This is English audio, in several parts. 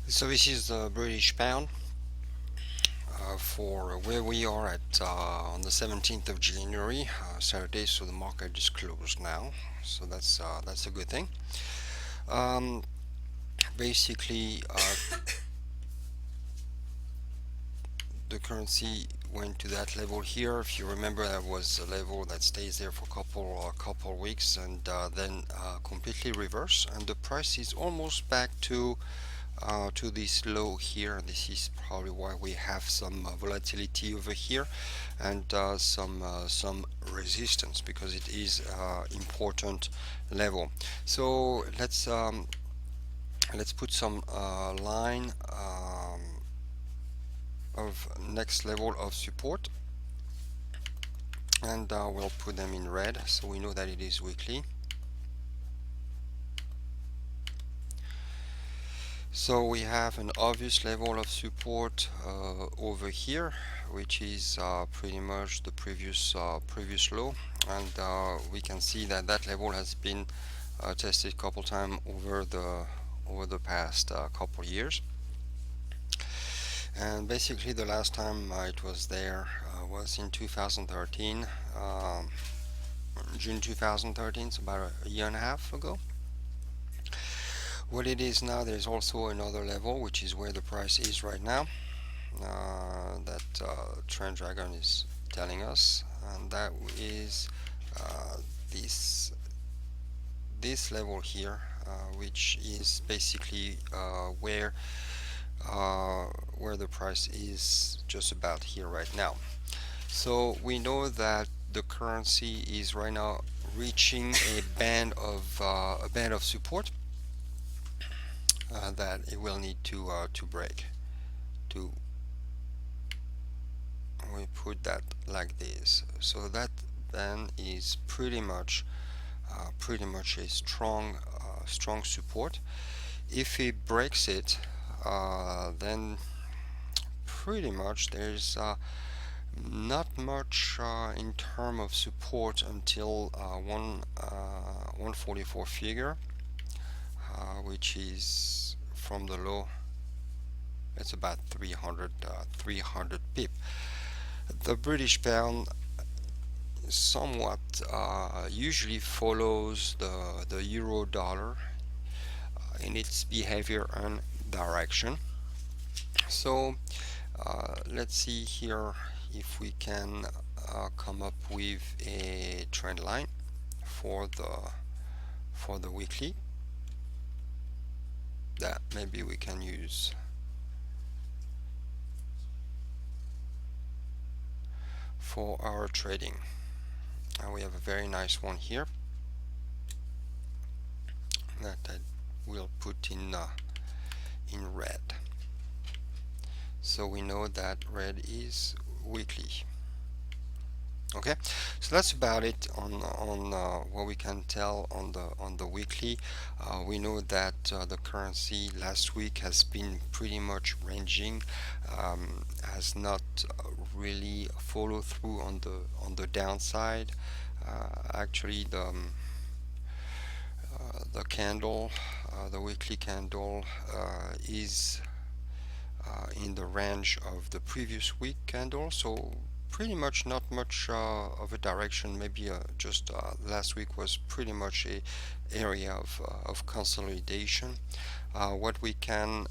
So this is the British pound for where we are at on the 17th of January, Saturday. So the market is closed now. So that's a good thing. Um, basically, the currency went to that level here. If you remember, that was a level that stays there for a couple weeks and then completely reverse. And the price is almost back to this low here. This is probably why we have some volatility over here and some resistance because it is important level. So let's put some line of next level of support, and we'll put them in red so we know that it is weekly. So we have an obvious level of support over here, which is pretty much the previous low, and we can see that that level has been tested a couple times over the past couple years. And basically, the last time it was there was in 2013, June 2013, so about a year and a half ago. What it is now, there's also another level, which is where the price is right now. That Trend Dragon is telling us, and that is uh, this this level here, which is basically where the price is just about here right now. So we know that the currency is right now reaching a band of support that it will need to break. To We put that like this. So that then is pretty much a strong support. If it breaks it, then pretty much there's not much in term of support until 144 figure, which is from the low. It's about 300 pip. The British pound somewhat usually follows the euro dollar in its behavior and direction. So let's see here if we can come up with a trend line for the weekly that maybe we can use for our trading. And we have a very nice one here that I will put in red. So we know that red is weekly. Okay, so that's about it on what we can tell on the weekly. We know that the currency last week has been pretty much ranging, has not really followed through on the downside. Actually, the candle, the weekly candle, is in the range of the previous week candle, so pretty much not much of a direction. Maybe just last week was pretty much a area of consolidation. What we can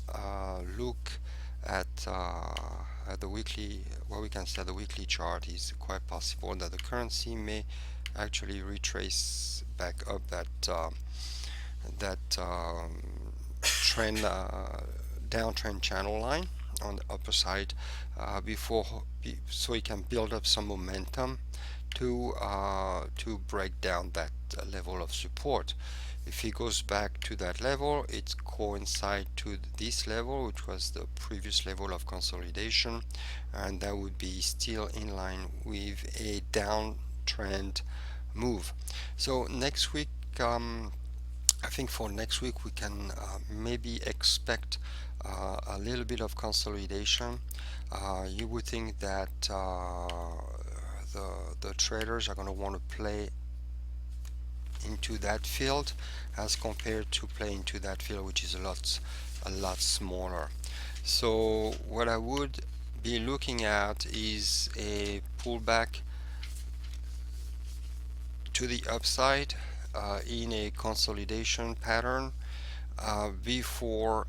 look at the weekly, what we can say at the weekly chart is quite possible that the currency may actually retrace back up that trend downtrend channel line on the upper side so it can build up some momentum to break down that level of support. If it goes back to that level, it coincides to this level, which was the previous level of consolidation, and that would be still in line with a downtrend move. So next week, I think for next week we can maybe expect a little bit of consolidation. You would think that the traders are going to want to play into that field as compared to play into that field, which is a lot smaller. So what I would be looking at is a pullback to the upside in a consolidation pattern before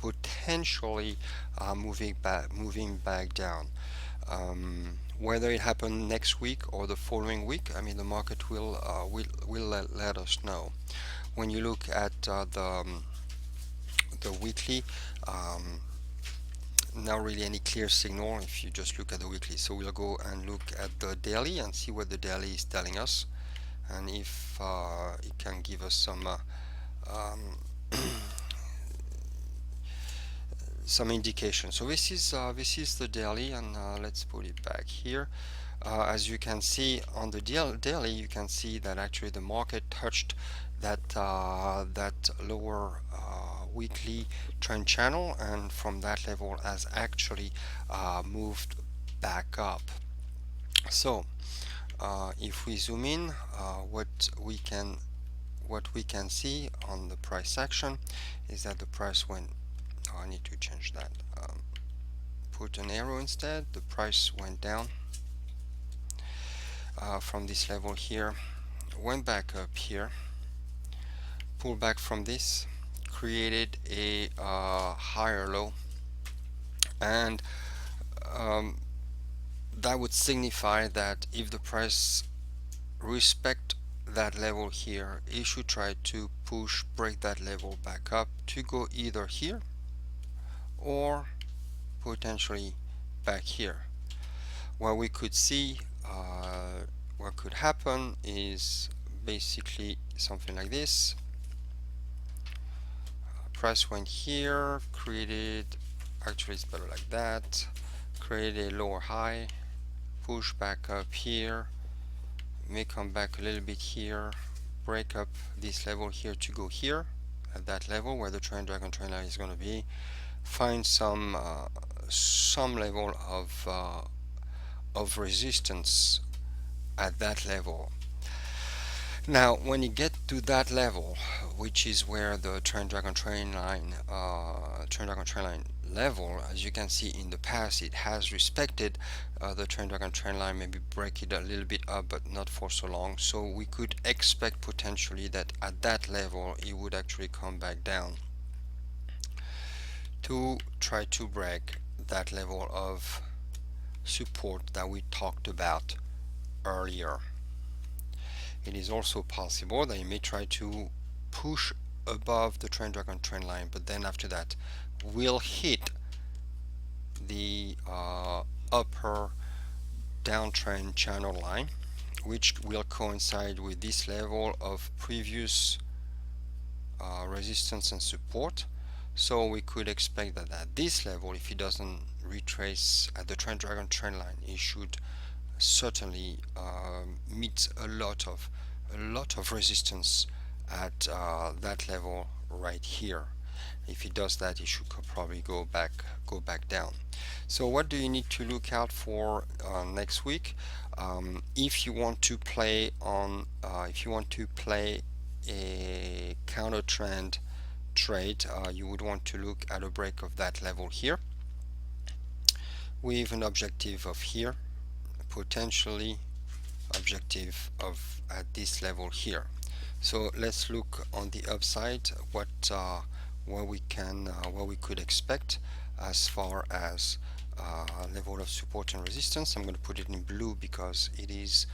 potentially moving back down. Whether it happens next week or the following week, I mean, the market will let us know. When you look at the weekly, um, not really any clear signal if you just look at the weekly. So we'll go and look at the daily and see what the daily is telling us, and if it can give us um, some indication. So this is the daily, and let's put it back here. As you can see on the daily, you can see that actually the market touched that lower weekly trend channel, and from that level has actually moved back up. So if we zoom in, what we can see on the price action is that the price went. Oh, I need to change that. Put an arrow instead. The price went down from this level here, went back up here, pulled back from this, created a higher low, and um, that would signify that if the price respect that level here, it should try to break that level back up to go either here or potentially back here. What we could see, what could happen is basically something like this. Price went here, actually it's better like that, created a lower high, push back up here, may come back a little bit here, break up this level here to go here at that level where the dragon trend line is going to be, find some level of resistance at that level. Now when you get to that level, which is where the dragon trend line level, as you can see in the past, it has respected the dragon trend line, maybe break it a little bit up but not for so long. So we could expect potentially that at that level it would actually come back down to try to break that level of support that we talked about earlier. It is also possible that you may try to push above the dragon trend line, but then after that will hit the upper downtrend channel line, which will coincide with this level of previous resistance and support. So we could expect that at this level, if it doesn't retrace at the dragon trend line, it should certainly meet a lot of resistance at that level right here. If it does that, it should probably go back down. So what do you need to look out for next week? If you want to play a counter trend trade, you would want to look at a break of that level here with an objective of here, potentially objective of at this level here. So let's look on the upside what we could expect as far as level of support and resistance. I'm going to put it in blue because it is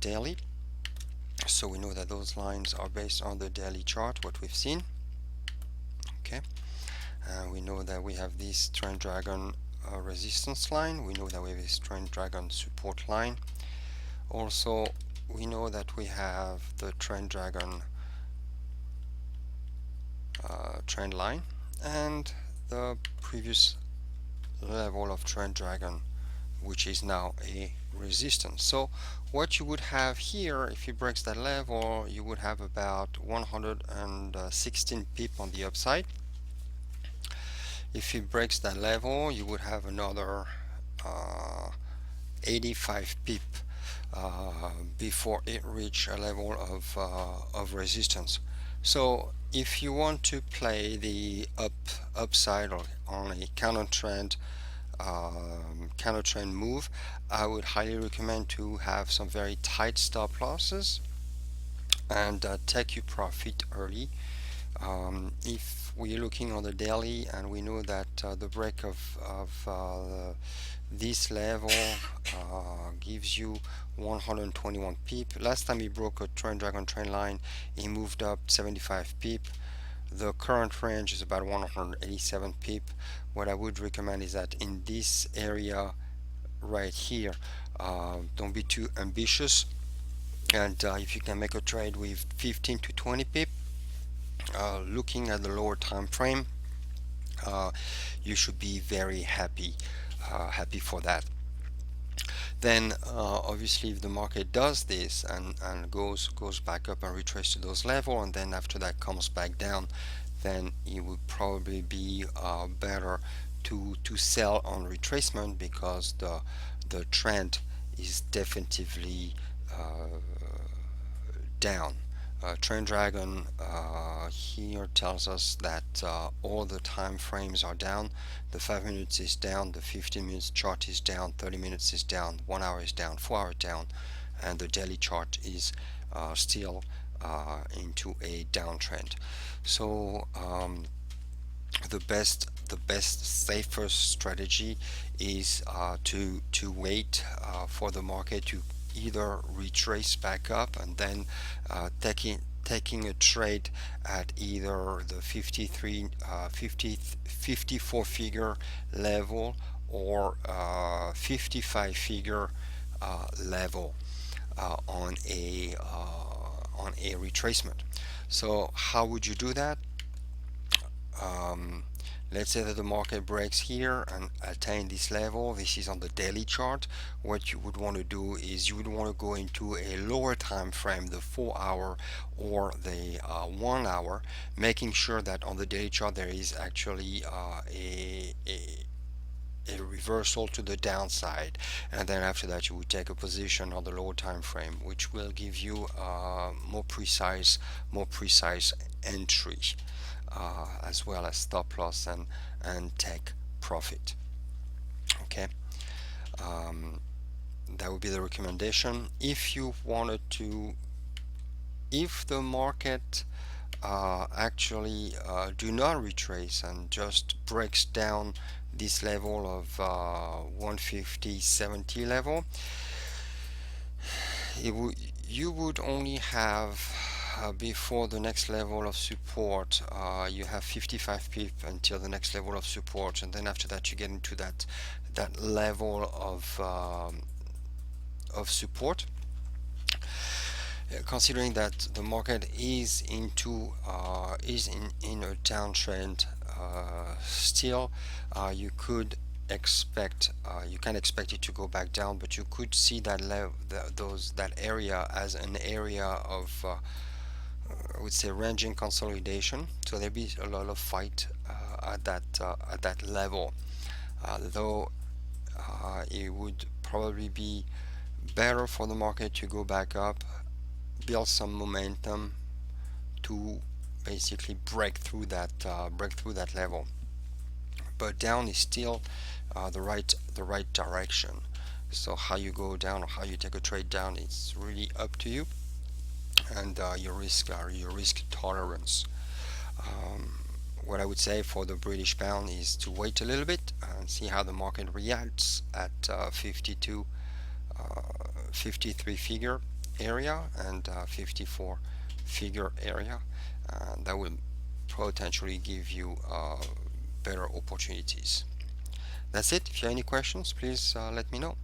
daily, so we know that those lines are based on the daily chart, what we've seen. Okay, we know that we have this trend dragon resistance line, we know that we have this trend dragon support line. Also we know that we have the trend dragon trend line and the previous level of trend dragon, which is now a resistance. So what you would have here, if it breaks that level, you would have about 116 pip on the upside. If it breaks that level, you would have another 85 pip before it reach a level of resistance. So if you want to play the upside or on a counter trend move, I would highly recommend to have some very tight stop losses and take your profit early. If we're looking on the daily and we know that the break of this level gives you 121 pip. Last time he broke a trend dragon trend line, he moved up 75 pip. The current range is about 187 pip. What I would recommend is that in this area right here, don't be too ambitious, and if you can make a trade with 15 to 20 pip, looking at the lower time frame, uh, you should be very happy for that. Then obviously if the market does this and goes back up and retraces to those levels, and then after that comes back down, then it would probably be better to sell on retracement, because the trend is definitively down. Trend Dragon here tells us that all the time frames are down. The 5 minutes is down, the 15 minutes chart is down, 30 minutes is down, 1 hour is down, 4 hour down, and the daily chart is still into a downtrend. So the best safest strategy is to wait for the market to either retrace back up and then taking a trade at either the 54 figure level or 55 figure level on a retracement. So how would you do that? um, let's say that the market breaks here and attain this level. This is on the daily chart. What you would want to do is you would want to go into a lower time frame, the 4 hour or the 1 hour, making sure that on the daily chart there is actually a reversal to the downside, and then after that you would take a position on the lower time frame, which will give you more precise entry, as well as stop loss and take profit. Okay, um, that would be the recommendation. If you wanted to, if the market actually do not retrace and just breaks down this level of 150.70 level, you would only have before the next level of support, you have 55 pip until the next level of support, and then after that you get into that level of support. Considering that the market is in a downtrend still, you could expect you can expect it to go back down, but you could see that that area as an area of I would say ranging consolidation. So there'll be a lot of fight at that level, though it would probably be better for the market to go back up, build some momentum to basically break through that level. But down is still the right direction. So how you go down or how you take a trade down, it's really up to you and your risk tolerance. Um, what I would say for the British pound is to wait a little bit and see how the market reacts at 52, 53 figure area and 54 figure area. That will potentially give you better opportunities. That's it. If you have any questions, please let me know.